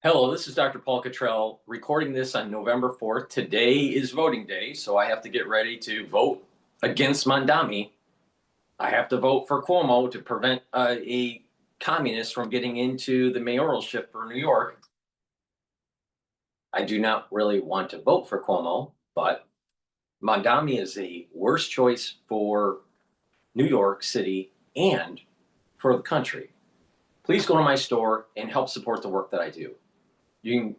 Hello, this is Dr. Paul Cottrell recording this on November 4th. Today is voting day, so I have to get ready to vote against Mamdani. I have to vote for Cuomo to prevent a communist from getting into the mayoralship for New York. I do not really want to vote for Cuomo, but Mamdani is a worse choice for New York City and for the country. Please go to my store and help support the work that I do. You can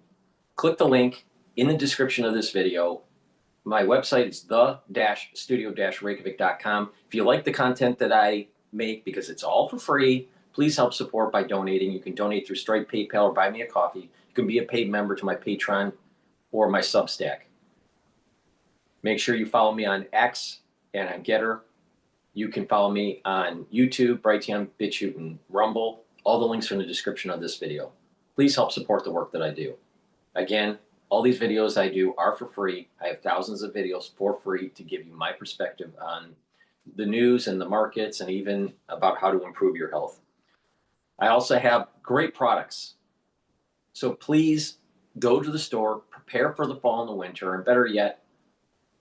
click the link in the description of this video. My website is the-studio-reykjavik.com. If you like the content that I make, because it's all for free, please help support by donating. You can donate through Stripe, PayPal, or buy me a coffee. You can be a paid member to my Patreon or my Substack. Make sure you follow me on X and on GETTR. You can follow me on YouTube, Brighteon, Bitchute, and Rumble. All the links are in the description of this video. Please help support the work that I do. Again, all these videos I do are for free. I have thousands of videos for free to give you my perspective on the news and the markets and even about how to improve your health. I also have great products. So please go to the store, prepare for the fall and the winter, and better yet,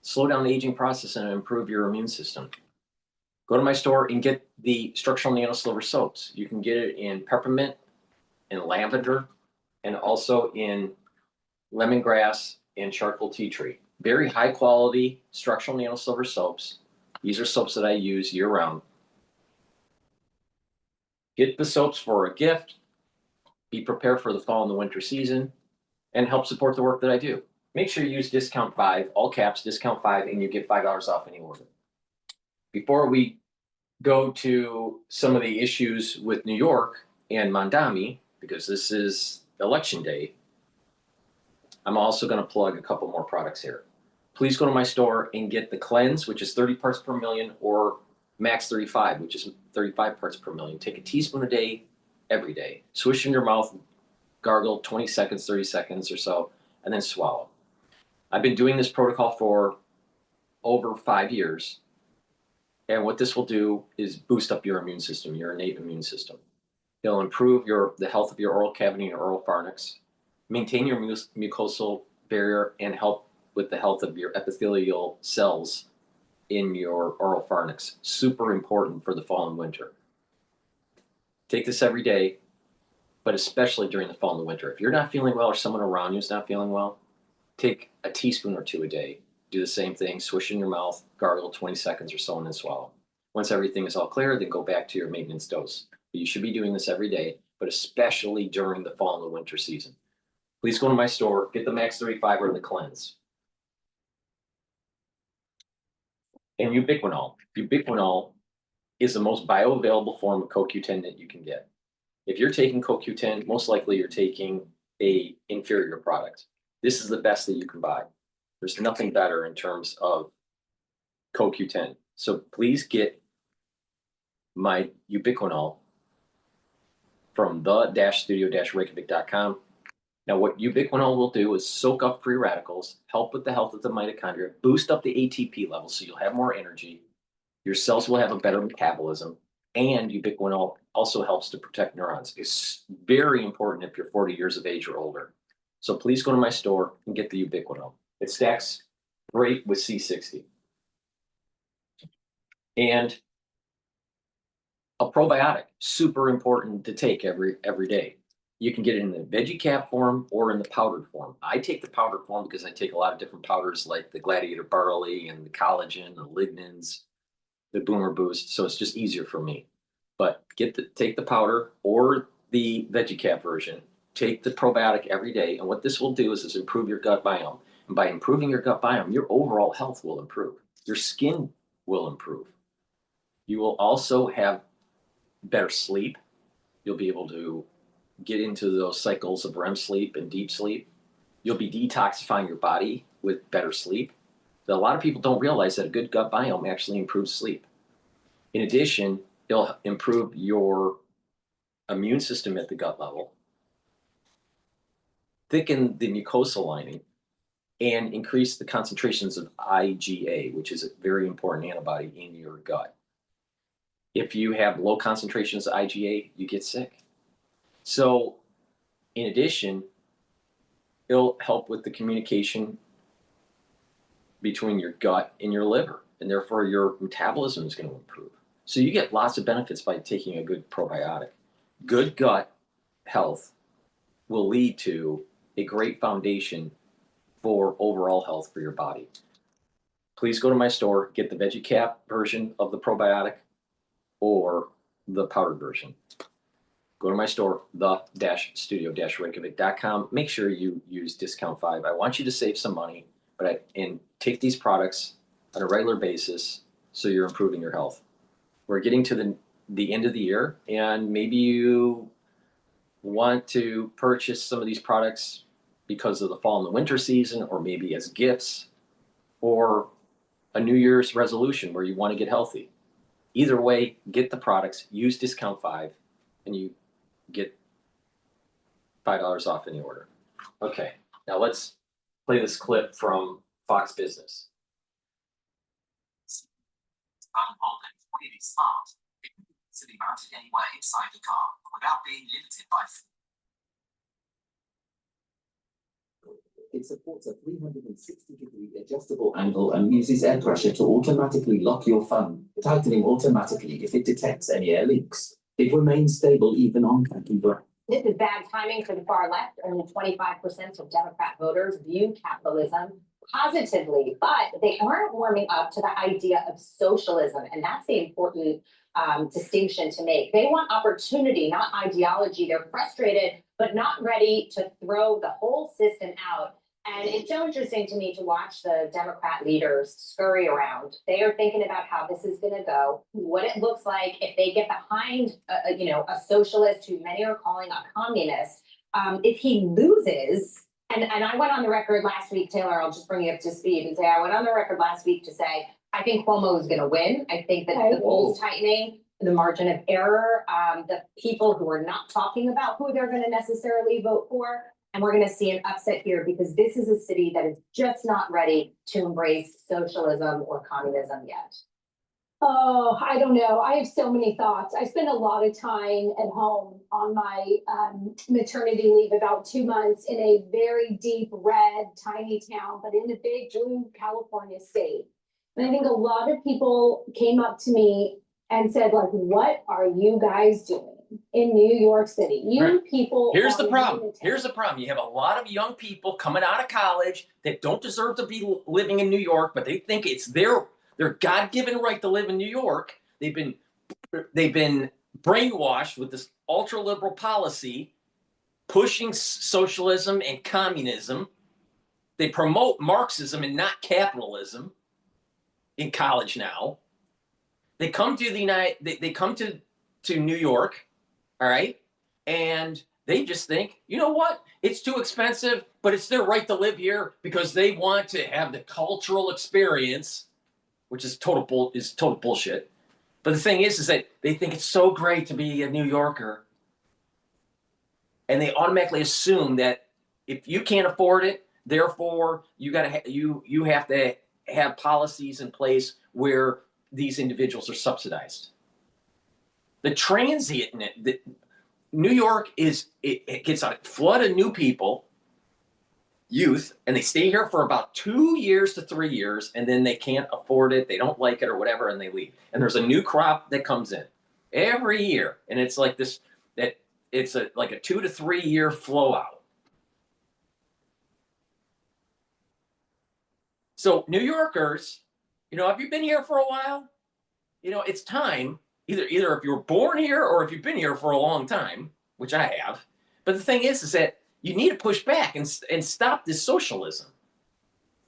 slow down the aging process and improve your immune system. Go to my store and get the structural nano-silver soaps. You can get it in peppermint, in lavender, and also in lemongrass and charcoal tea tree. Very high quality structural nano-silver soaps. These are soaps that I use year round. Get the soaps for a gift, be prepared for the fall and the winter season, and help support the work that I do. Make sure you use discount 5, all caps, discount 5, and you get $5 off any order. Before we go to some of the issues with New York and Mamdani, because this is election day, I'm also going to plug a couple more products here. Please go to my store and get the Cleanse, which is 30 parts per million, or Max 35, which is 35 parts per million. Take a teaspoon a day, every day. Swish in your mouth, gargle 20 seconds, 30 seconds or so, and then swallow. I've been doing this protocol for over 5 years. And what this will do is boost up your immune system, your innate immune system. It'll improve the health of your oral cavity and your oral pharynx, maintain your mucosal barrier, and help with the health of your epithelial cells in your oral pharynx. Super important for the fall and winter. Take this every day, but especially during the fall and the winter. If you're not feeling well or someone around you is not feeling well, take a teaspoon or 2 a day. Do the same thing, swish in your mouth, gargle 20 seconds or so, and then swallow. Once everything is all clear, then go back to your maintenance dose. You should be doing this every day, but especially during the fall and the winter season. Please go to my store, get the Max 35 or the Cleanse. And ubiquinol. Ubiquinol is the most bioavailable form of CoQ10 that you can get. If you're taking CoQ10, most likely you're taking an inferior product. This is the best that you can buy. There's nothing better in terms of CoQ10. So please get my ubiquinol from the-studio-reykjavik.com. Now, what ubiquinol will do is soak up free radicals, help with the health of the mitochondria, boost up the ATP level so you'll have more energy. Your cells will have a better metabolism, and ubiquinol also helps to protect neurons. It's very important if you're 40 years of age or older. So please go to my store and get the ubiquinol. It stacks great with C60. And a probiotic, super important to take every day. You can get it in the veggie cap form or in the powdered form. I take the powdered form because I take a lot of different powders like the Gladiator Barley and the collagen, the lignans, the Boomer Boost. So it's just easier for me. But take the powder or the veggie cap version. Take the probiotic every day. And what this will do is improve your gut biome. And by improving your gut biome, your overall health will improve. Your skin will improve. You will also have better sleep. You'll be able to get into those cycles of REM sleep and deep sleep. You'll be detoxifying your body with better sleep. But a lot of people don't realize that a good gut biome actually improves sleep. In addition, it'll improve your immune system at the gut level, thicken the mucosal lining, and increase the concentrations of IgA, which is a very important antibody in your gut. If you have low concentrations of IgA, you get sick. So in addition, it'll help with the communication between your gut and your liver, and therefore your metabolism is going to improve. So you get lots of benefits by taking a good probiotic. Good gut health will lead to a great foundation for overall health for your body. Please go to my store, get the veggie cap version of the probiotic or the powdered version. Go to my store, the-studio-reykjavik.com. Make sure you use discount 5. I want you to save some money, and take these products on a regular basis so you're improving your health. We're getting to the end of the year, and maybe you want to purchase some of these products because of the fall and the winter season, or maybe as gifts, or a New Year's resolution where you want to get healthy. Either way, get the products, use discount 5, and you get $5 off any order. Okay, now let's play this clip from Fox Business. Really smart. It can be easily mounted anywhere inside the car without being limited by food. It supports a 360-degree adjustable angle and uses air pressure to automatically lock your fan, tightening automatically if it detects any air leaks. It remains stable even on khaki ground. This is bad timing for the far left. Only 25% of Democrat voters view capitalism positively, but they aren't warming up to the idea of socialism. And that's the important distinction to make. They want opportunity, not ideology. They're frustrated, but not ready to throw the whole system out. And it's so interesting to me to watch the Democrat leaders scurry around. They are thinking about how this is going to go, what it looks like if they get behind, a socialist who many are calling a communist. If he loses, and I went on the record last week, Taylor, I'll just bring you up to speed and say, I went on the record last week to say, I think Cuomo is going to win. I think that the polls tightening, the margin of error, the people who are not talking about who they're going to necessarily vote for. And we're going to see an upset here because this is a city that is just not ready to embrace socialism or communism yet. Oh, I don't know. I have so many thoughts. I spent a lot of time at home on my maternity leave, about 2 months, in a very deep red, tiny town, but in a big blue California state. And I think a lot of people came up to me and said, like, what are you guys doing in New York City? You people. Here's the problem. Here's the problem. You have a lot of young people coming out of college that don't deserve to be living in New York, but they think it's their God-given right to live in New York. They've been brainwashed with this ultra-liberal policy, pushing socialism and communism. They promote Marxism and not capitalism in college now. They come to they come to New York, all right, and they just think, you know what? It's too expensive, but it's their right to live here because they want to have the cultural experience, which is total bullshit. But the thing is that they think it's so great to be a New Yorker, and they automatically assume that if you can't afford it, therefore you have to have policies in place where these individuals are subsidized. The transient, New York it gets a flood of new people, youth, and they stay here for about 2 years to 3 years, and then they can't afford it, they don't like it or whatever, and they leave. And there's a new crop that comes in every year, and it's like this, that it's like a 2 to 3 year flow out. So New Yorkers, have you been here for a while? It's time, either if you were born here or if you've been here for a long time, which I have. But the thing is that you need to push back and stop this socialism.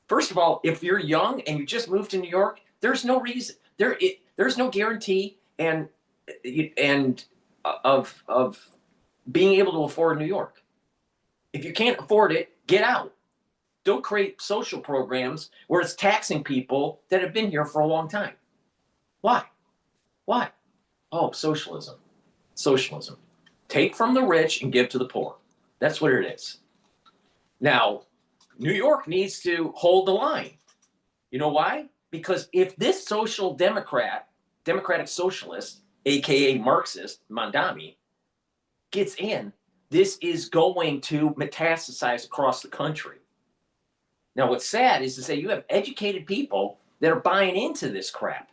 First of all, if you're young and you just moved to New York, there's no reason, there's no guarantee of being able to afford New York. If you can't afford it, get out. Don't create social programs where it's taxing people that have been here for a long time. Why? Oh, socialism. Socialism. Take from the rich and give to the poor. That's what it is. Now, New York needs to hold the line. You know why? Because if this social democratic socialist, aka Marxist, Mamdani, gets in, this is going to metastasize across the country. Now, what's sad is to say you have educated people that are buying into this crap.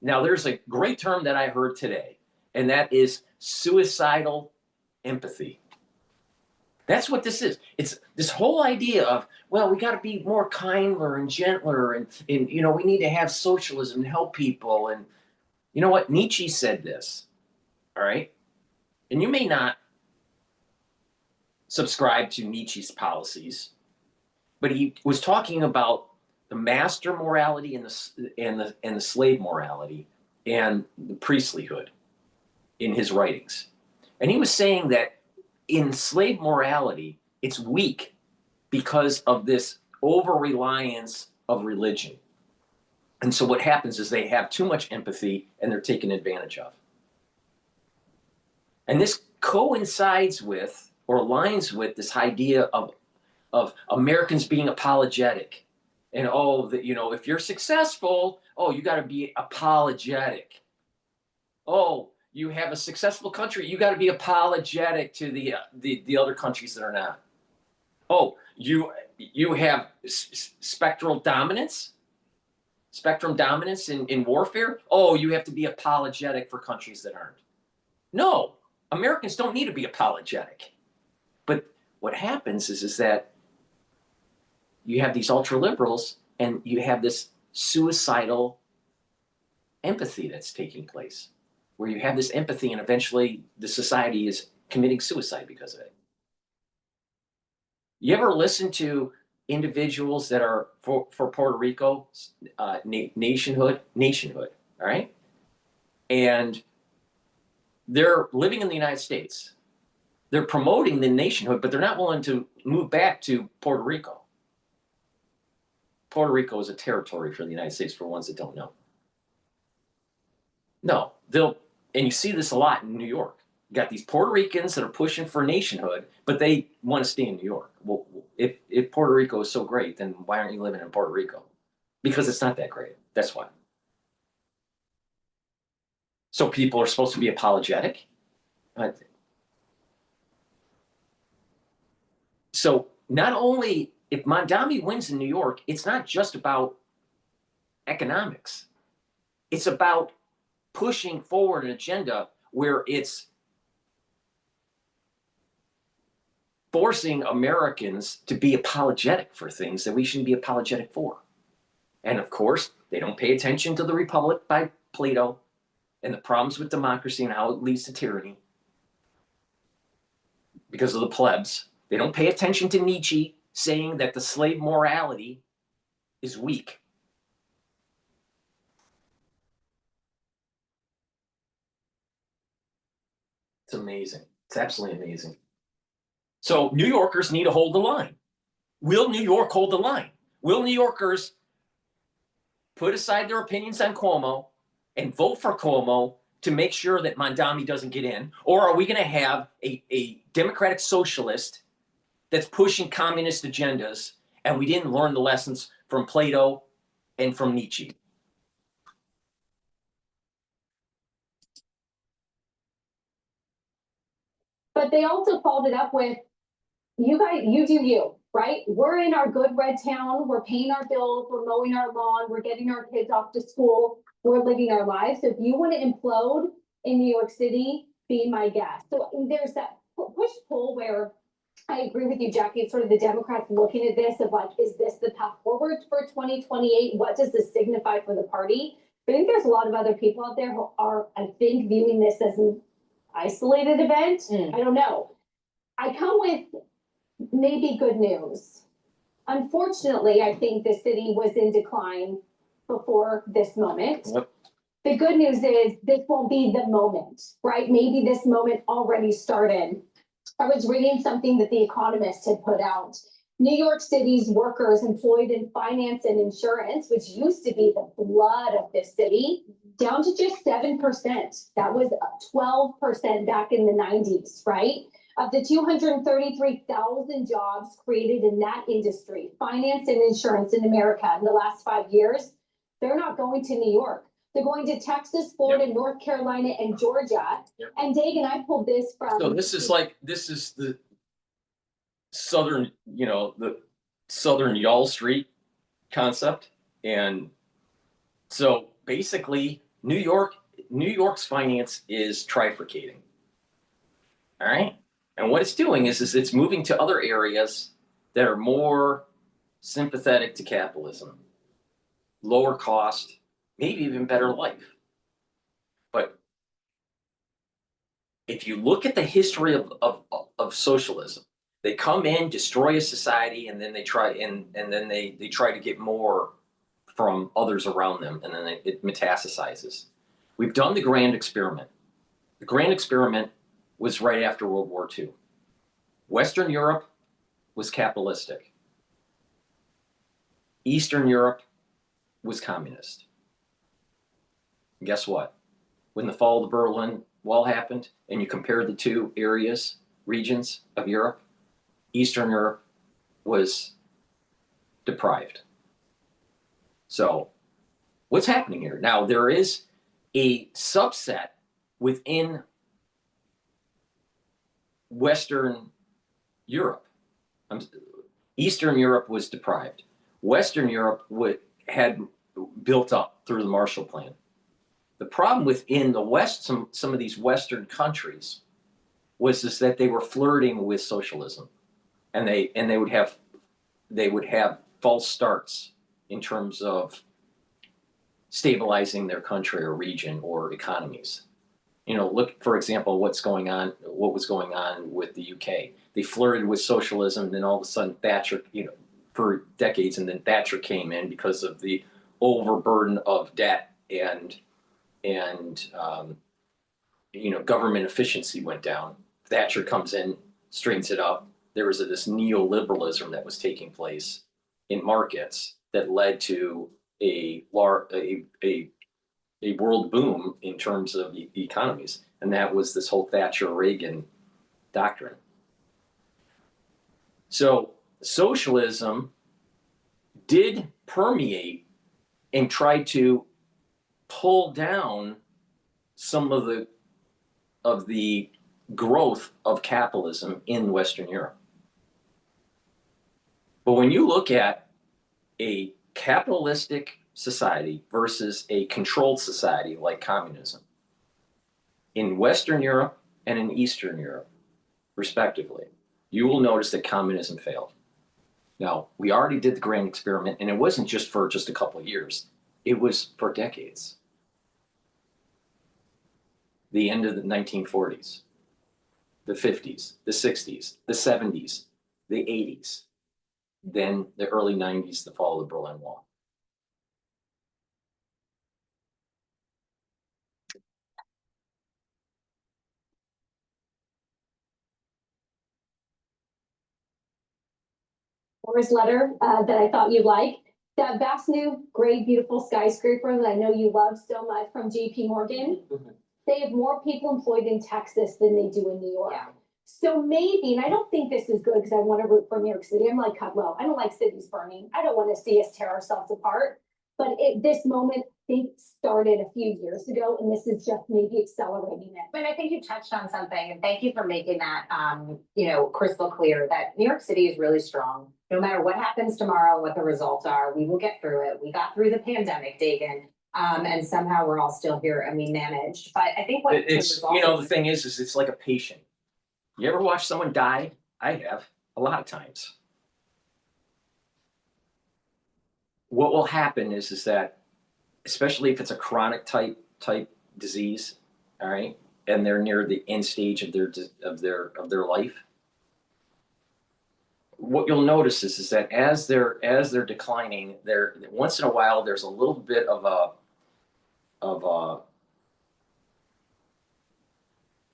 Now, there's a great term that I heard today, and that is suicidal empathy. That's what this is. It's this whole idea of, well, we got to be more kinder and gentler, and you know, we need to have socialism and help people. And you know what? Nietzsche said this, all right? And you may not subscribe to Nietzsche's policies, but he was talking about the master morality and the slave morality and the priestlyhood in his writings. And he was saying that in slave morality, it's weak because of this over-reliance of religion. And so what happens is they have too much empathy and they're taken advantage of. And this coincides with or aligns with this idea of Americans being apologetic. And you know, if you're successful, you got to be apologetic. You have a successful country, you got to be apologetic to the other countries that are not. You have spectrum dominance in warfare. You have to be apologetic for countries that aren't. No, Americans don't need to be apologetic. But what happens is that you have these ultra liberals and you have this suicidal empathy that's taking place, where you have this empathy and eventually the society is committing suicide because of it. You ever listen to individuals that are for Puerto Rico, nationhood, all right? And they're living in the United States. They're promoting the nationhood, but they're not willing to move back to Puerto Rico. Puerto Rico is a territory for the United States, for ones that don't know. No, and you see this a lot in New York. You got these Puerto Ricans that are pushing for nationhood, but they want to stay in New York. Well, if Puerto Rico is so great, then why aren't you living in Puerto Rico? Because it's not that great. That's why. So people are supposed to be apologetic. So not only if Mamdani wins in New York, it's not just about economics. It's about pushing forward an agenda where it's forcing Americans to be apologetic for things that we shouldn't be apologetic for. And of course, they don't pay attention to The Republic by Plato and the problems with democracy and how it leads to tyranny because of the plebs. They don't pay attention to Nietzsche saying that the slave morality is weak. It's amazing. It's absolutely amazing. So New Yorkers need to hold the line. Will New York hold the line? Will New Yorkers put aside their opinions on Cuomo and vote for Cuomo to make sure that Mamdani doesn't get in? Or are we going to have a democratic socialist that's pushing communist agendas and we didn't learn the lessons from Plato and from Nietzsche? But they also followed it up with, you guys, you do you, right? We're in our good red town. We're paying our bills. We're mowing our lawn. We're getting our kids off to school. We're living our lives. So if you want to implode in New York City, be my guest. So there's that push-pull where I agree with you, Jackie. It's sort of the Democrats looking at this of like, is this the path forward for 2028? What does this signify for the party? But I think there's a lot of other people out there who are, I think, viewing this as an isolated event. I don't know. I come with maybe good news. Unfortunately, I think the city was in decline before this moment. Yep. The good news is this won't be the moment, right? Maybe this moment already started. I was reading something that The Economist had put out. New York City's workers employed in finance and insurance, which used to be the blood of this city, down to just 7%. That was 12% back in the 90s, right? Of the 233,000 jobs created in that industry, finance and insurance in America in the last 5 years, they're not going to New York. They're going to Texas, Florida, North Carolina, and Georgia. Yep. And Dagan, I pulled this from. So this is the southern, the southern Y'all Street concept. And so basically New York's finance is trifurcating. All right. And what it's doing is it's moving to other areas that are more sympathetic to capitalism, lower cost, maybe even better life. But if you look at the history of socialism, they come in, destroy a society, and then they try they try to get more from others around them, and then it metastasizes. We've done the grand experiment. The grand experiment was right after World War II. Western Europe was capitalistic. Eastern Europe was communist. And guess what? When the fall of the Berlin Wall happened, and you compared the two regions of Europe, Eastern Europe was deprived. So what's happening here? Now, there is a subset within Western Europe. Eastern Europe was deprived. Western Europe had built up through the Marshall Plan. The problem within the West, some of these Western countries, was that they were flirting with socialism, and they would have false starts in terms of stabilizing their country or region or economies. Look, for example, what was going on with the UK. They flirted with socialism, and then all of a sudden Thatcher, for decades, and then Thatcher came in because of the overburden of debt and government efficiency went down. Thatcher comes in, straightens it up. There was this neoliberalism that was taking place in markets that led to a world boom in terms of economies, and that was this whole Thatcher-Reagan doctrine. So socialism did permeate and try to pull down some of the growth of capitalism in Western Europe. But when you look at a capitalistic society versus a controlled society like communism, in Western Europe and in Eastern Europe, respectively, you will notice that communism failed. Now, we already did the grand experiment, and it wasn't just for just a couple of years. It was for decades. The end of the 1940s, the 50s, the 60s, the 70s, the 80s, then the early 90s, the fall of the Berlin Wall. Laura's letter that I thought you'd like. That vast new, great, beautiful skyscraper that I know you love so much from JP Morgan. They have more people employed in Texas than they do in New York. Yeah. So maybe, and I don't think this is good because I want to root for New York City. I'm like Cottrell. I don't like cities burning. I don't want to see us tear ourselves apart. But this moment, I think, started a few years ago, and this is just maybe accelerating it. And I think you touched on something, and thank you for making that, crystal clear that New York City is really strong. No matter what happens tomorrow, what the results are, we will get through it. We got through the pandemic, Dagan, and somehow we're all still here and we managed. But I think the thing is it's like a patient. You ever watch someone die? I have, a lot of times. What will happen is that, especially if it's a chronic type disease, all right, and they're near the end stage of their life, what you'll notice is that as they're declining, once in a while there's a little bit of a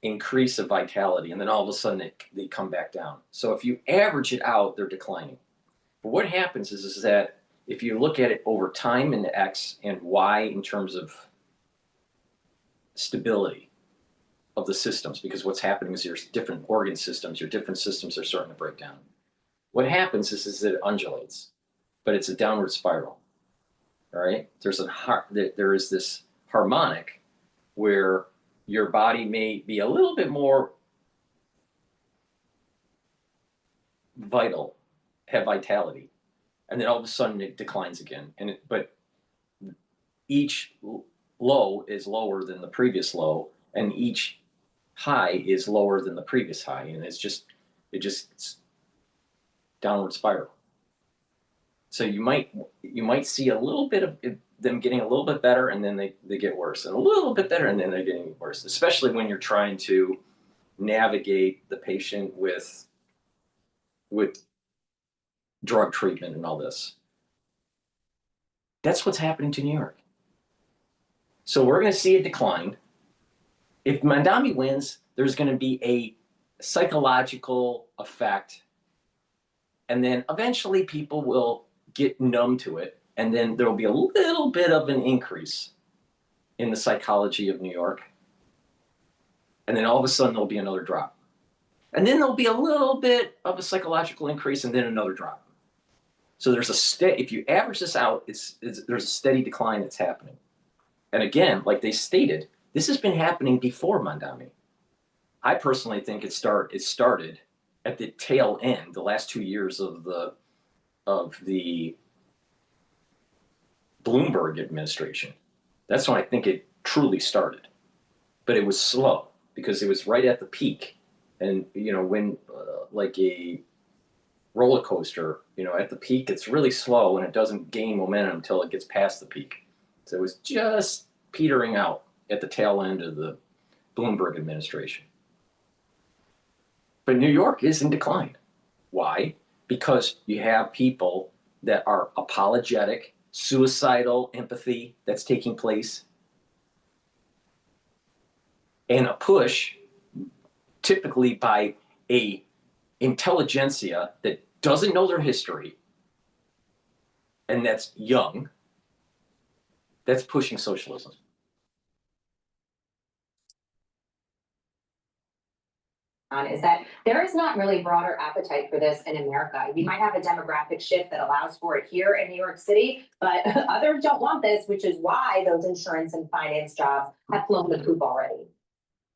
increase of vitality, and then all of a sudden they come back down. So if you average it out, they're declining. But what happens is that if you look at it over time in the X and Y in terms of stability of the systems, because what's happening is there's different organ systems, your different systems are starting to break down. What happens is that it undulates, but it's a downward spiral. All right, there is this harmonic, where your body may be a little bit more vital, have vitality, and then all of a sudden it declines again. But each low is lower than the previous low, and each high is lower than the previous high, and it's downward spiral. So you might see a little bit of them getting a little bit better, and then they get worse, and a little bit better, and then they're getting worse, especially when you're trying to navigate the patient with drug treatment and all this. That's what's happening to New York. So we're going to see a decline. If Mamdani wins, there's going to be a psychological effect, and then eventually people will get numb to it, and then there'll be a little bit of an increase in the psychology of New York, and then all of a sudden there'll be another drop, and then there'll be a little bit of a psychological increase, and then another drop. So there's if you average this out, there's a steady decline that's happening. And again, like they stated, this has been happening before Mamdani. I personally think it started at the tail end, the last 2 years of the Bloomberg administration. That's when I think it truly started. But it was slow because it was right at the peak. And, when like a roller coaster, at the peak, it's really slow and it doesn't gain momentum until it gets past the peak. So it was just petering out at the tail end of the Bloomberg administration. But New York is in decline. Why? Because you have people that are apologetic, suicidal empathy that's taking place, and a push typically by a intelligentsia that doesn't know their history and that's young, that's pushing socialism. Is that there is not really broader appetite for this in America. You might have a demographic shift that allows for it here in New York City, but others don't want this, which is why those insurance and finance jobs have flown the coop already.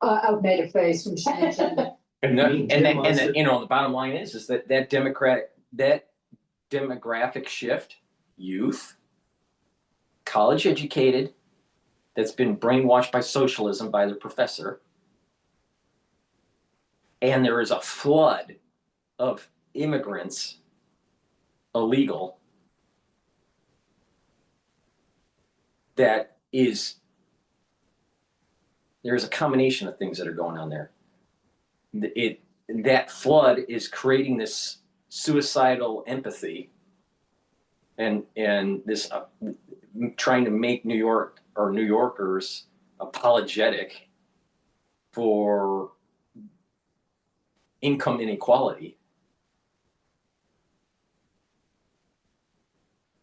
I've made a face when she mentioned it. And the bottom line is that demographic shift, youth, college educated, that's been brainwashed by socialism by the professor. And there is a flood of immigrants, illegal, there's a combination of things that are going on there. That flood is creating this suicidal empathy and this trying to make New York or New Yorkers apologetic for income inequality.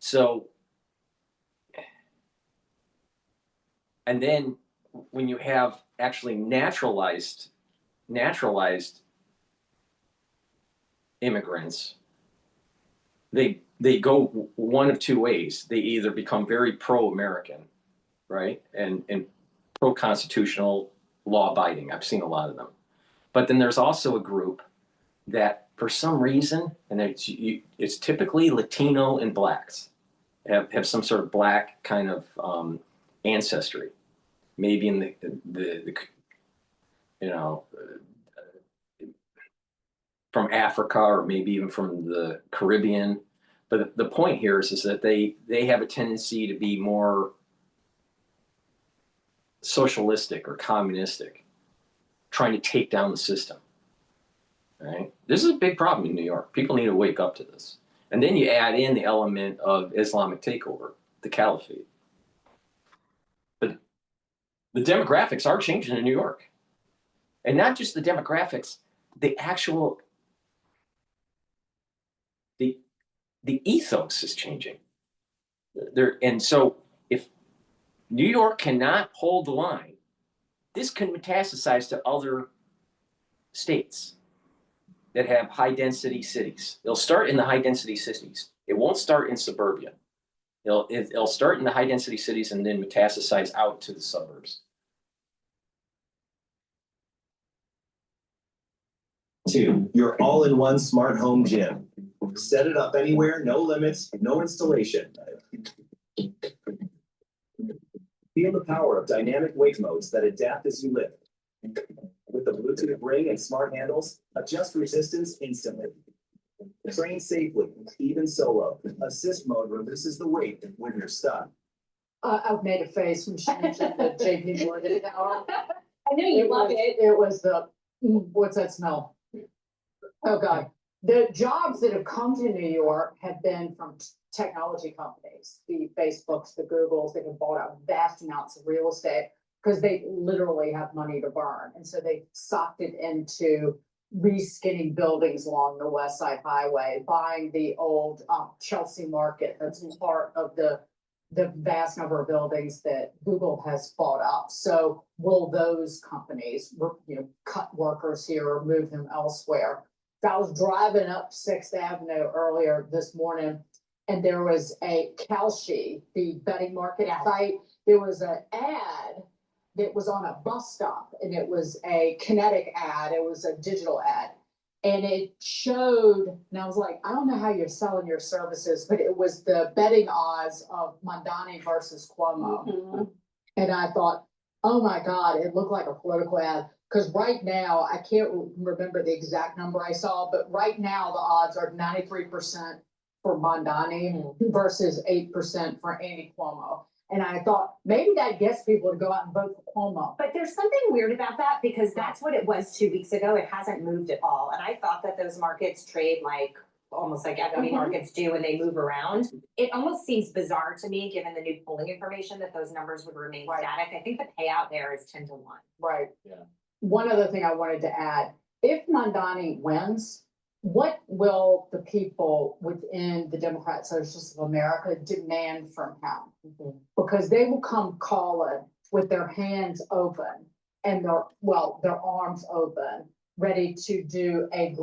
So, and then when you have actually naturalized immigrants, they go one of two ways. They either become very pro-American, right, and pro-constitutional, law-abiding. I've seen a lot of them. But then there's also a group that, for some reason, and it's typically Latino and blacks, have some sort of black kind of ancestry, maybe in the from Africa or maybe even from the Caribbean. But the point here is that they have a tendency to be more socialistic or communistic, trying to take down the system. Right? This is a big problem in New York. People need to wake up to this. And then you add in the element of Islamic takeover, the caliphate. But the demographics are changing in New York. And not just the demographics, the actual, the ethos is changing. And so if New York cannot hold the line, this can metastasize to other states that have high density cities. They'll start in the high density cities. It won't start in suburbia. It'll start in the high density cities and then metastasize out to the suburbs. 2, your all-in-one smart home gym. Set it up anywhere, no limits, no installation. Feel the power of dynamic weight modes that adapt as you lift. With the Bluetooth ring and smart handles, adjust resistance instantly. Train safely, even solo. Assist mode reduces the weight when you're stuck. I've made a face when she mentioned the JP Morgan tower. I know you love it. It was the, what's that smell? Oh, God. The jobs that have come to New York have been from technology companies, the Facebooks, the Googles, that have bought out vast amounts of real estate because they literally have money to burn. And so they socked it into reskinning buildings along the West Side Highway, buying the old Chelsea Market that's part of the vast number of buildings that Google has bought up. So will those companies, cut workers here or move them elsewhere? I was driving up 6th Avenue earlier this morning, and there was a Kalshi, the betting market site. There was an ad that was on a bus stop, and it was a kinetic ad. It was a digital ad. And it showed, and I was like, I don't know how you're selling your services, but it was the betting odds of Mamdani versus Cuomo. Mm-hmm. And I thought, oh my God, it looked like a political ad. Because right now, I can't remember the exact number I saw, but right now the odds are 93% for Mamdani versus 8% for Andy Cuomo. And I thought maybe that gets people to go out and vote for Cuomo. But there's something weird about that because that's what it was 2 weeks ago. It hasn't moved at all. And I thought that those markets trade like almost like equity markets do when they move around. It almost seems bizarre to me, given the new polling information, that those numbers would remain static. I think the payout there is 10 to 1. Right. Yeah. One other thing I wanted to add, if Mamdani wins, what will the people within the Democrat Socialists of America demand from him? Because they will come calling with their hands open and their arms open, ready to do a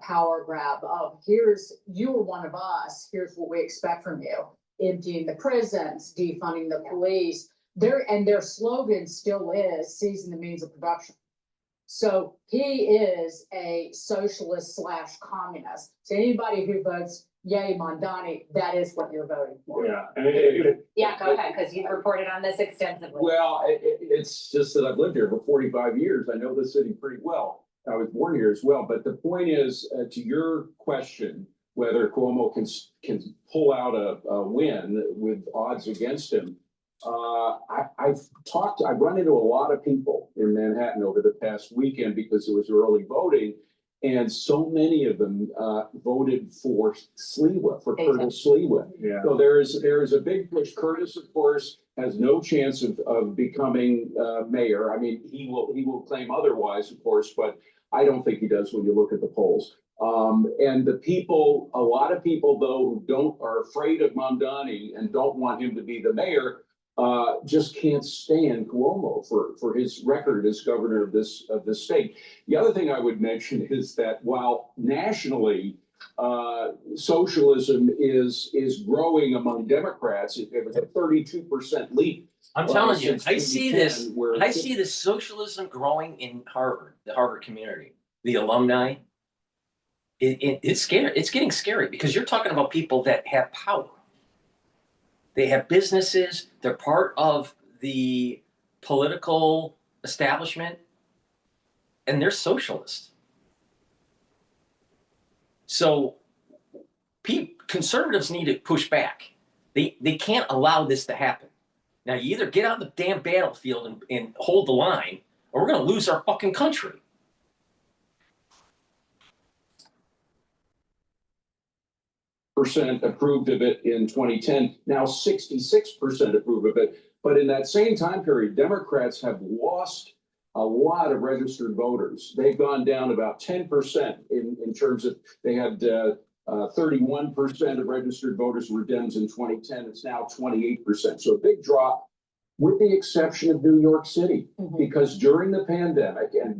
power grab of you are one of us, here's what we expect from you. Emptying the prisons, defunding the police. Their slogan still is seizing the means of production. So he is a socialist / communist. So anybody who votes yay Mamdani, that is what you're voting for. Yeah. Yeah, go ahead, because you've reported on this extensively. Well, it's just that I've lived here for 45 years. I know the city pretty well. I was born here as well. But the point is, to your question, whether Cuomo can pull out a win with odds against him, I've run into a lot of people in Manhattan over the past weekend because it was early voting, and so many of them voted for Sliwa, for Curtis Sliwa. Yeah. So there is a big push. Curtis, of course, has no chance of becoming mayor. I mean, he will claim otherwise, of course, but I don't think he does when you look at the polls. And a lot of people though who are afraid of Mamdani and don't want him to be the mayor, just can't stand Cuomo for his record as governor of this state. The other thing I would mention is that while nationally socialism is growing among Democrats, it was a 32% leap. I'm telling you, since I see 2010, where I see this socialism growing in Harvard, the Harvard community, the alumni. It's scary. It's getting scary because you're talking about people that have power. They have businesses. They're part of the political establishment, and they're socialists. So conservatives need to push back. They can't allow this to happen. Now, you either get on the damn battlefield and hold the line, or we're going to lose our fucking country. Percent approved of it in 2010. Now 66% approve of it. But in that same time period, Democrats have lost a lot of registered voters. They've gone down about 10% in terms of, they had 31% of registered voters were Dems in 2010. It's now 28%. So a big drop, with the exception of New York City, because during the pandemic and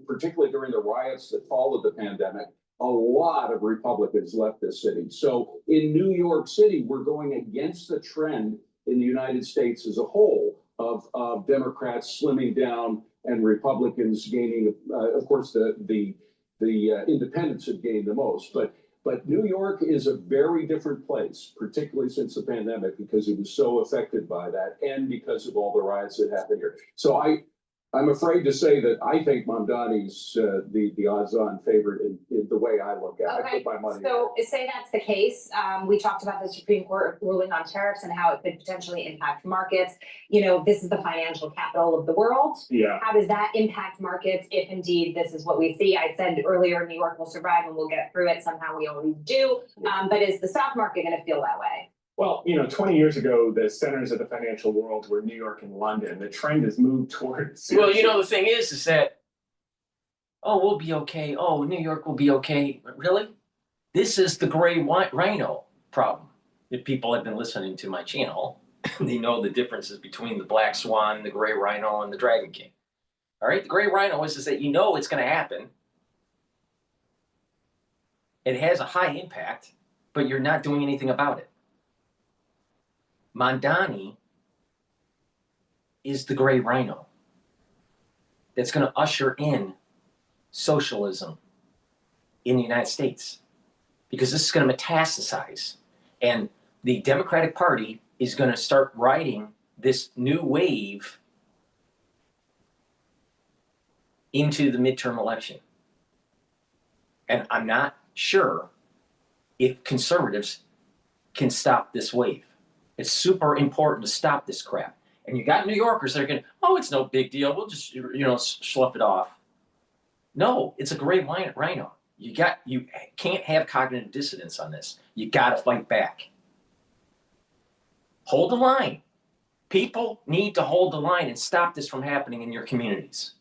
particularly during the riots that followed the pandemic, a lot of Republicans left this city. So in New York City, we're going against the trend in the United States as a whole of Democrats slimming down and Republicans gaining. Of course, the independents have gained the most, but New York is a very different place, particularly since the pandemic, because it was so affected by that, and because of all the riots that happened here. So I'm afraid to say that I think Mamdani's the odds-on favorite in the way I look at it. I put my money. So say that's the case. We talked about the Supreme Court ruling on tariffs and how it could potentially impact markets. You know, this is the financial capital of the world. Yeah. How does that impact markets if indeed this is what we see? I said earlier, New York will survive and we'll get through it. Somehow we always do. But is the stock market going to feel that way? Well, 20 years ago, the centers of the financial world were New York and London. The trend has moved towards. Well, the thing is that, oh, we'll be okay. Oh, New York will be okay. Really? This is the gray rhino problem. If people have been listening to my channel, they know the differences between the black swan, the gray rhino, and the dragon king. All right? The gray rhino is that it's going to happen. It has a high impact, but you're not doing anything about it. Mamdani is the gray rhino that's going to usher in socialism in the United States, because this is going to metastasize, and the Democratic Party is going to start riding this new wave into the midterm election. And I'm not sure if conservatives can stop this wave. It's super important to stop this crap. And you got New Yorkers that are going, oh, it's no big deal. We'll just, slough it off. No, it's a gray rhino. You can't have cognitive dissonance on this. You got to fight back. Hold the line. People need to hold the line and stop this from happening in your communities.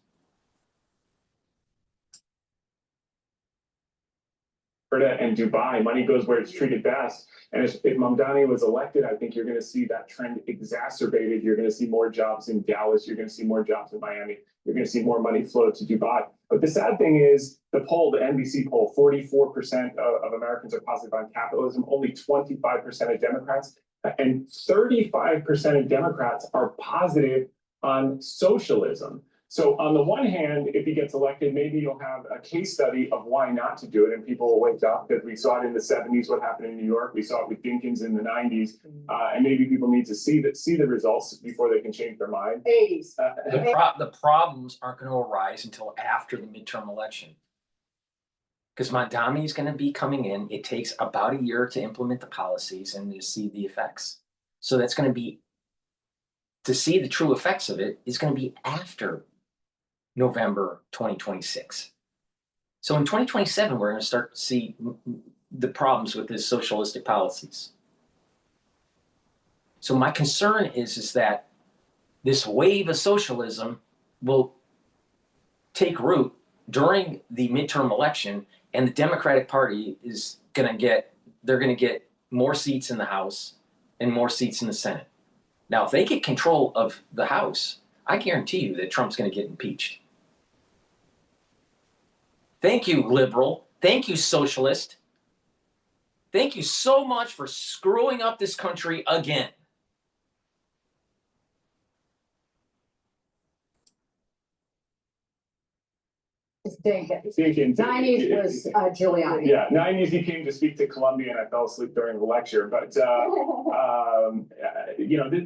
And Dubai, money goes where it's treated best. And if Mamdani was elected, I think you're going to see that trend exacerbated. You're going to see more jobs in Dallas. You're going to see more jobs in Miami. You're going to see more money flow to Dubai. But the sad thing is, the NBC poll, 44% of Americans are positive on capitalism, only 25% of Democrats, and 35% of Democrats are positive on socialism. So on the one hand, if he gets elected, maybe you'll have a case study of why not to do it, and people will wake up, because we saw it in the 70s, what happened in New York. We saw it with Dinkins in the 90s, and maybe people need to see the results before they can change their mind. 80s. The problems aren't going to arise until after the midterm election, because Mamdani is going to be coming in. It takes about a year to implement the policies and to see the effects. So that's going to be, to see the true effects of it is going to be after November 2026. So in 2027, we're going to start to see the problems with his socialistic policies. So my concern is that this wave of socialism will take root during the midterm election, and the Democratic Party is going to get more seats in the House and more seats in the Senate. Now, if they get control of the House, I guarantee you that Trump's going to get impeached. Thank you, liberal. Thank you, socialist. Thank you so much for screwing up this country again. It's Dinkins. Dinkins. 90s was Giuliani. Yeah, 90s he came to speak to Columbia, and I fell asleep during the lecture. But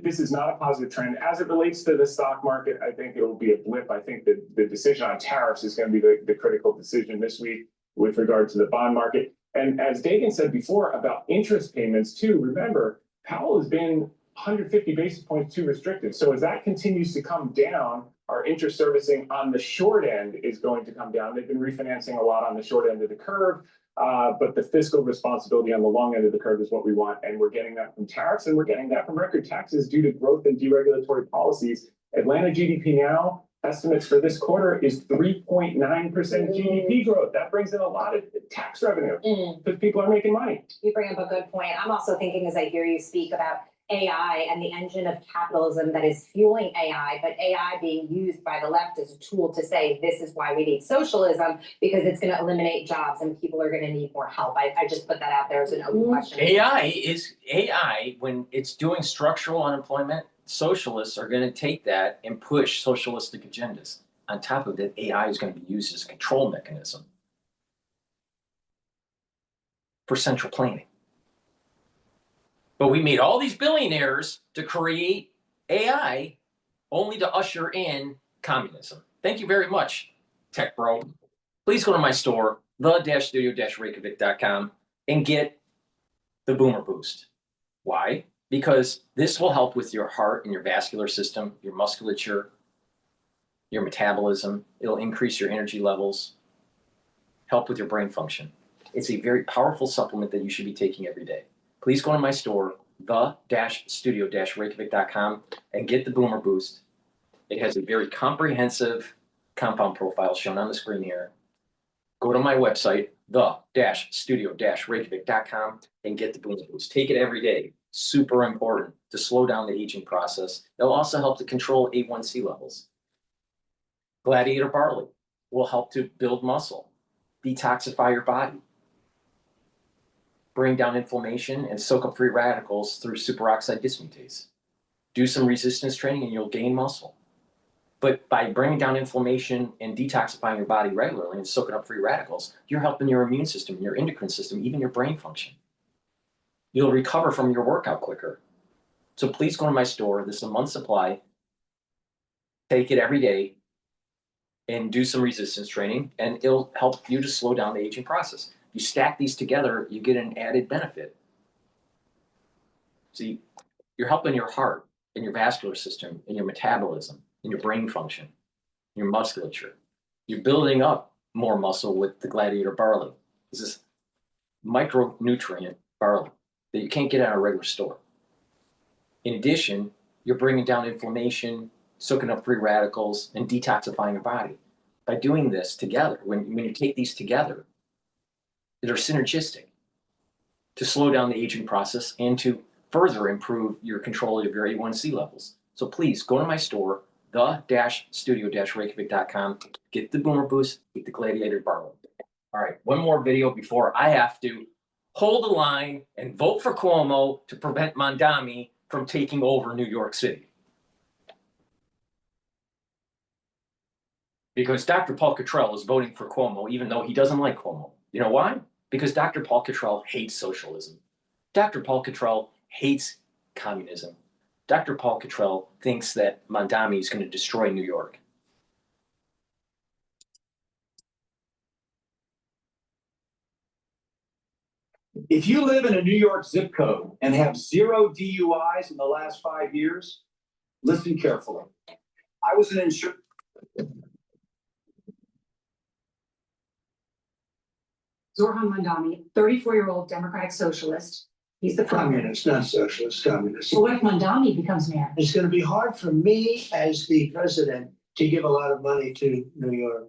this is not a positive trend as it relates to the stock market. I think it will be a blip. I think that the decision on tariffs is going to be the critical decision this week with regard to the bond market. And as Dagan said before about interest payments too, remember Powell has been 150 basis points too restrictive. So as that continues to come down, our interest servicing on the short end is going to come down. They've been refinancing a lot on the short end of the curve, but the fiscal responsibility on the long end of the curve is what we want. And we're getting that from tariffs, and we're getting that from record taxes due to growth and deregulatory policies. Atlanta GDP now, estimates for this quarter is 3.9% GDP growth. That brings in a lot of tax revenue because people are making money. You bring up a good point. I'm also thinking as I hear you speak about AI and the engine of capitalism that is fueling AI, but AI being used by the left as a tool to say, this is why we need socialism, because it's going to eliminate jobs and people are going to need more help. I just put that out there as an open question. AI, when it's doing structural unemployment, socialists are going to take that and push socialistic agendas. On top of it, AI is going to be used as a control mechanism for central planning. But we made all these billionaires to create AI only to usher in communism. Thank you very much, tech bro. Please go to my store, the-studio-reykjavik.com, and get the Boomer Boost. Why? Because this will help with your heart and your vascular system, your musculature, your metabolism. It'll increase your energy levels, help with your brain function. It's a very powerful supplement that you should be taking every day. Please go to my store, the-studio-reykjavik.com, and get the Boomer Boost. It has a very comprehensive compound profile shown on the screen here. Go to my website, the-studio-reykjavik.com, and get the Boomer Boost. Take it every day. Super important to slow down the aging process. It'll also help to control A1C levels. Gladiator barley will help to build muscle, detoxify your body, bring down inflammation, and soak up free radicals through superoxide dismutase. Do some resistance training and you'll gain muscle. But by bringing down inflammation and detoxifying your body regularly and soaking up free radicals, you're helping your immune system, your endocrine system, even your brain function. You'll recover from your workout quicker. So please go to my store. This is a month's supply. Take it every day and do some resistance training, and it'll help you to slow down the aging process. You stack these together, you get an added benefit. See, you're helping your heart and your vascular system and your metabolism and your brain function, your musculature. You're building up more muscle with the Gladiator barley. This is micronutrient barley that you can't get at a regular store. In addition, you're bringing down inflammation, soaking up free radicals, and detoxifying your body. By doing this together, when you take these together, they're synergistic to slow down the aging process and to further improve your control of your A1C levels. So please go to my store, the-studio-reykjavik.com, get the Boomer Boost, get the Gladiator barley. All right, one more video before I have to hold the line and vote for Cuomo to prevent Mamdani from taking over New York City. Because Dr. Paul Cottrell is voting for Cuomo, even though he doesn't like Cuomo. You know why? Because Dr. Paul Cottrell hates socialism. Dr. Paul Cottrell hates communism. Dr. Paul Cottrell thinks that Mamdani is going to destroy New York. If you live in a New York zip code and have 0 DUIs in the last 5 years, listen carefully. I was an insurance. Zorhan Mamdani, 34-year-old Democratic socialist. He's the Communist, not socialist, communist. So what if Mamdani becomes mayor? It's going to be hard for me as the president to give a lot of money to New York.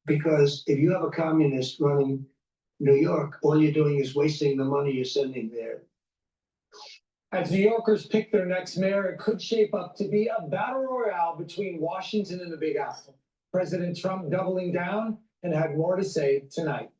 Because if you have a communist running New York, all you're doing is wasting the money you're sending there. As New Yorkers pick their next mayor, it could shape up to be a battle royale between Washington and the Big Apple. President Trump doubling down and had more to say tonight.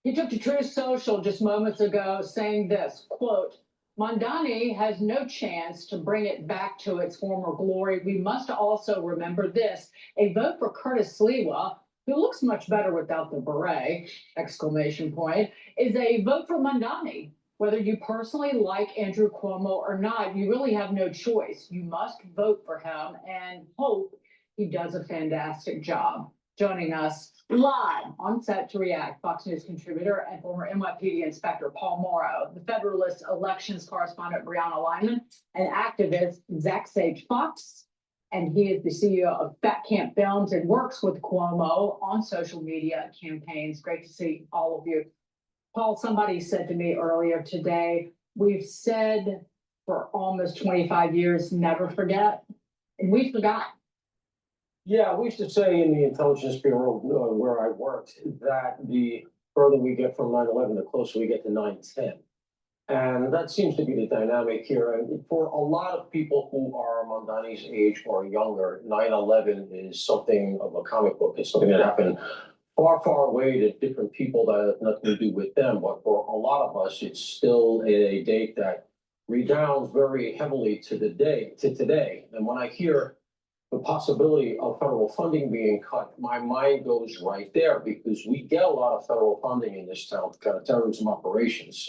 He took to Truth Social just moments ago saying this, quote, Mamdani has no chance to bring it back to its former glory. We must also remember this, a vote for Curtis Sliwa, who looks much better without the beret, exclamation point, is a vote for Mamdani. Whether you personally like Andrew Cuomo or not, you really have no choice. You must vote for him and hope he does a fantastic job. Joining us live on set to react, Fox News contributor and former NYPD Inspector Paul Morrow, the Federalist elections correspondent Brianna Lyman, and activist Zach Sage Fox. And he is the CEO of Fat Camp Films and works with Cuomo on social media campaigns. Great to see all of you. Paul, somebody said to me earlier today, we've said for almost 25 years, never forget, and we forgot. Yeah, we used to say in the intelligence bureau where I worked that the further we get from 9/11, the closer we get to 9/10. And that seems to be the dynamic here. And for a lot of people who are Mamdani's age or younger, 9/11 is something of a comic book. It's something that happened far, far away to different people that have nothing to do with them. But for a lot of us, it's still a date that redounds very heavily to today. And when I hear the possibility of federal funding being cut, my mind goes right there because we get a lot of federal funding in this town, counterterrorism operations.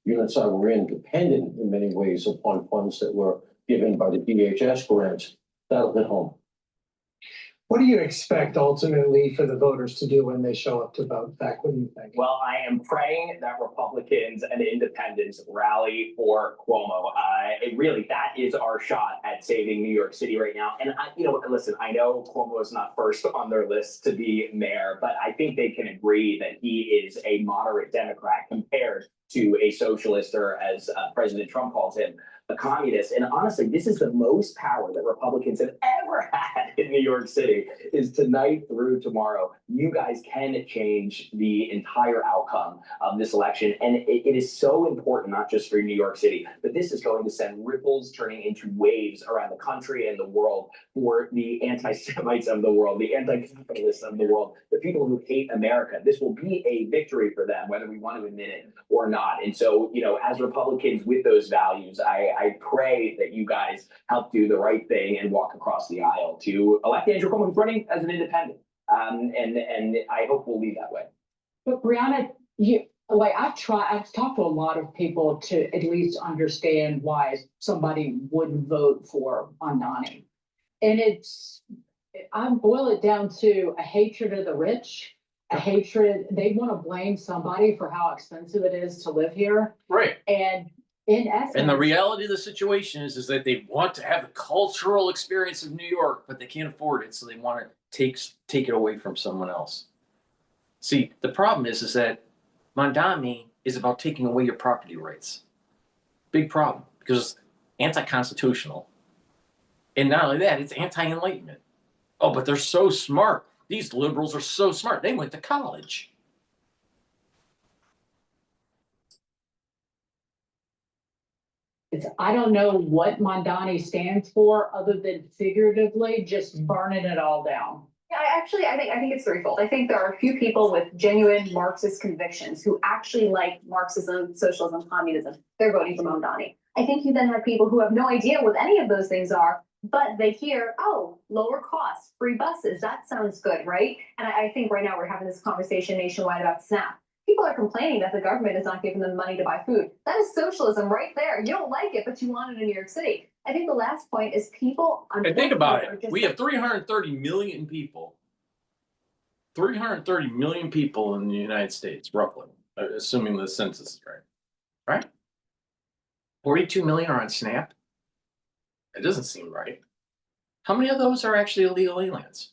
Units that were in dependent in many ways upon funds that were given by the DHS grants. That'll hit home. What do you expect ultimately for the voters to do when they show up to vote? Zach, what do you think? Well, I am praying that Republicans and independents rally for Cuomo. Really, that is our shot at saving New York City right now. And listen, I know Cuomo is not first on their list to be mayor, but I think they can agree that he is a moderate Democrat compared to a socialist, or as President Trump calls him, a communist. And honestly, this is the most power that Republicans have ever had in New York City, is tonight through tomorrow. You guys can change the entire outcome of this election. And it is so important, not just for New York City, but this is going to send ripples turning into waves around the country and the world for the anti-Semites of the world, the anti-capitalists of the world, the people who hate America. This will be a victory for them, whether we want to admit it or not. And so, as Republicans with those values, I pray that you guys help do the right thing and walk across the aisle to elect Andrew Cuomo, who's running as an independent. And I hope we'll lead that way. But Brianna, I've talked to a lot of people to at least understand why somebody wouldn't vote for Mamdani. And I boil it down to a hatred of the rich, a hatred. They want to blame somebody for how expensive it is to live here. Right. And in essence, and the reality of the situation is that they want to have the cultural experience of New York, but they can't afford it. So they want to take it away from someone else. See, the problem is that Mamdani is about taking away your property rights. Big problem, because it's anti-constitutional. And not only that, it's anti-enlightenment. Oh, but they're so smart. These liberals are so smart. They went to college. I don't know what Mamdani stands for other than figuratively just burning it all down. Yeah, I think it's threefold. I think there are a few people with genuine Marxist convictions who actually like Marxism, socialism, communism. They're voting for Mamdani. I think you then have people who have no idea what any of those things are, but they hear, oh, lower costs, free buses. That sounds good, right? And I think right now we're having this conversation nationwide about SNAP. People are complaining that the government is not giving them money to buy food. That is socialism right there. You don't like it, but you want it in New York City. I think the last point is people. And think about it. We have 330 million people. 330 million people in the United States, roughly, assuming the census is right. Right? 42 million are on SNAP. It doesn't seem right. How many of those are actually illegal aliens?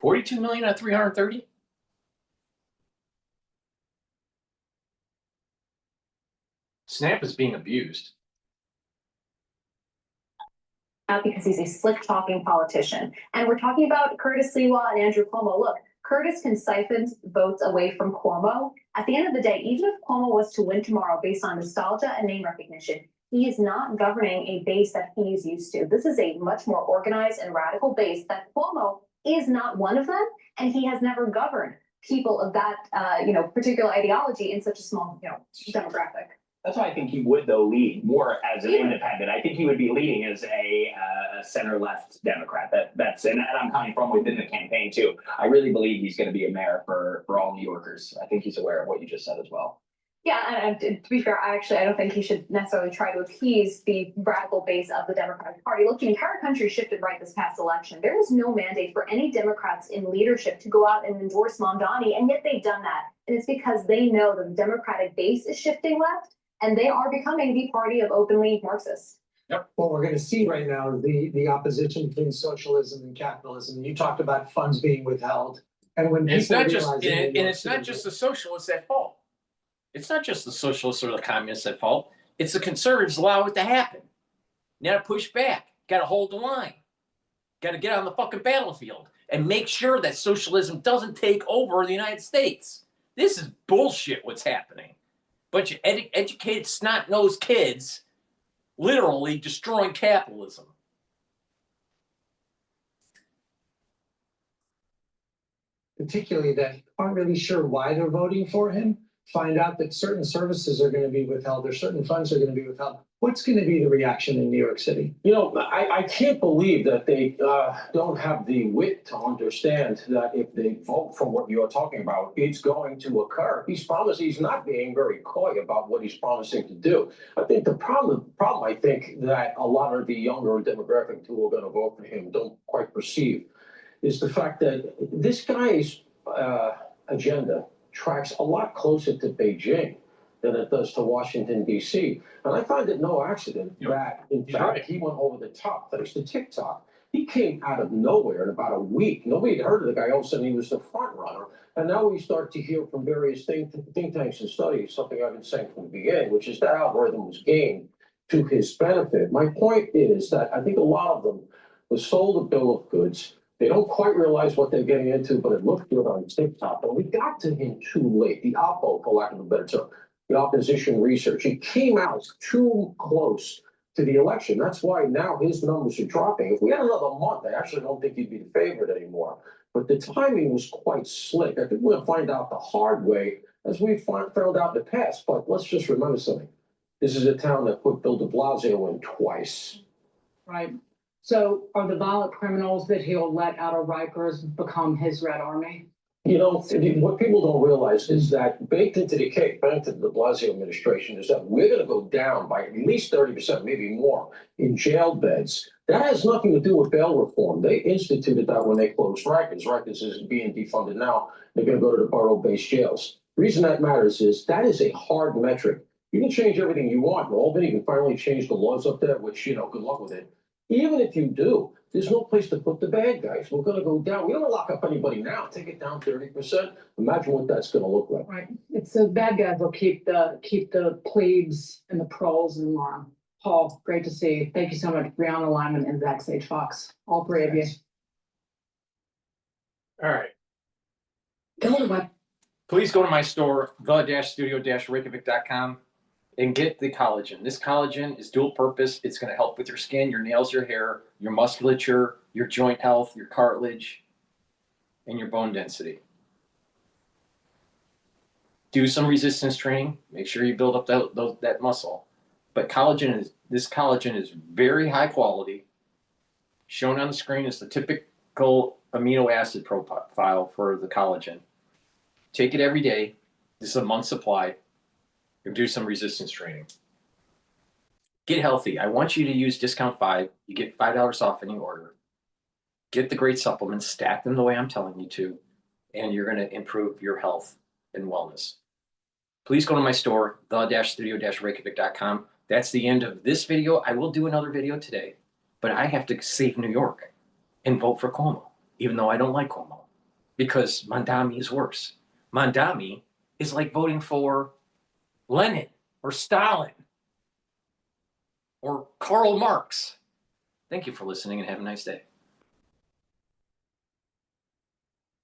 42 million out of 330? SNAP is being abused. Because he's a slick talking politician. And we're talking about Curtis Sliwa and Andrew Cuomo. Look, Curtis can siphon votes away from Cuomo. At the end of the day, even if Cuomo was to win tomorrow based on nostalgia and name recognition, he is not governing a base that he is used to. This is a much more organized and radical base that Cuomo is not one of them, and he has never governed people of that particular ideology in such a small demographic. That's why I think he would, though, lead more as an independent. I think he would be leading as a center-left Democrat. And I'm coming from within the campaign, too. I really believe he's going to be a mayor for all New Yorkers. I think he's aware of what you just said as well. Yeah, and to be fair, I don't think he should necessarily try to appease the radical base of the Democratic Party. Look, the entire country shifted right this past election. There was no mandate for any Democrats in leadership to go out and endorse Mamdani, and yet they've done that. And it's because they know the Democratic base is shifting left, and they are becoming the party of openly Marxists. Yep. What we're going to see right now is the opposition between socialism and capitalism. You talked about funds being withheld, and when it's not just the socialists at fault. It's not just the socialists or the communists at fault. It's the conservatives allow it to happen. You got to push back. Got to hold the line. Got to get on the fucking battlefield and make sure that socialism doesn't take over the United States. This is bullshit what's happening. Bunch of educated snot-nosed kids literally destroying capitalism. Particularly that aren't really sure why they're voting for him, find out that certain services are going to be withheld or certain funds are going to be withheld. What's going to be the reaction in New York City? You know, I can't believe that they don't have the wit to understand that if they vote for what you're talking about, it's going to occur. He's not being very coy about what he's promising to do. I think the problem I think that a lot of the younger demographic who are going to vote for him don't quite perceive is the fact that this guy's agenda tracks a lot closer to Beijing than it does to Washington, D.C. And I find it no accident that, in fact, he went over the top thanks to TikTok. He came out of nowhere in about a week. Nobody had heard of the guy. All of a sudden, he was the front runner. And now we start to hear from various think tanks and studies, something I've been saying from the beginning, which is that algorithm was gained to his benefit. My point is that I think a lot of them was sold a bill of goods. They don't quite realize what they're getting into, but it looked good on TikTok. But we got to him too late. The oppo, for lack of a better term, the opposition research. It came out too close to the election. That's why now his numbers are dropping. If we had another month, I actually don't think he'd be the favorite anymore. But the timing was quite slick. I think we're going to find out the hard way as we found out in the past. But let's just remember something. This is a town that put Bill de Blasio in twice. Right. So are the violent criminals that he'll let out of Rikers become his Red Army? You know, what people don't realize is that baked into the cake, back to the de Blasio administration, is that we're going to go down by at least 30%, maybe more, in jail beds. That has nothing to do with bail reform. They instituted that when they closed Rikers. Rikers is being defunded now. They're going to go to the borough-based jails. The reason that matters is that is a hard metric. You can change everything you want. In Albany, you can finally change the laws up there, which, you know, good luck with it. Even if you do, there's no place to put the bad guys. We're going to go down. We don't lock up anybody now. Take it down 30%. Imagine what that's going to look like. Right. It's the bad guys will keep the plebes and the proles in line. Paul, great to see you. Thank you so much, Brianna Lyman and Zach Sage Fox. All three of you. All right. Go to web. Please go to my store, the-studio-reykjavik.com, and get the collagen. This collagen is dual purpose. It's going to help with your skin, your nails, your hair, your musculature, your joint health, your cartilage, and your bone density. Do some resistance training. Make sure you build up that muscle. But this collagen is very high quality. Shown on the screen is the typical amino acid profile for the collagen. Take it every day. This is a month's supply. Do some resistance training. Get healthy. I want you to use discount 5. You get $5 off any order. Get the great supplements, stack them the way I'm telling you to, and you're going to improve your health and wellness. Please go to my store, the-studio-reykjavik.com. That's the end of this video. I will do another video today, but I have to save New York and vote for Cuomo, even though I don't like Cuomo, because Mamdani is worse. Mamdani is like voting for Lenin or Stalin or Karl Marx. Thank you for listening and have a nice day.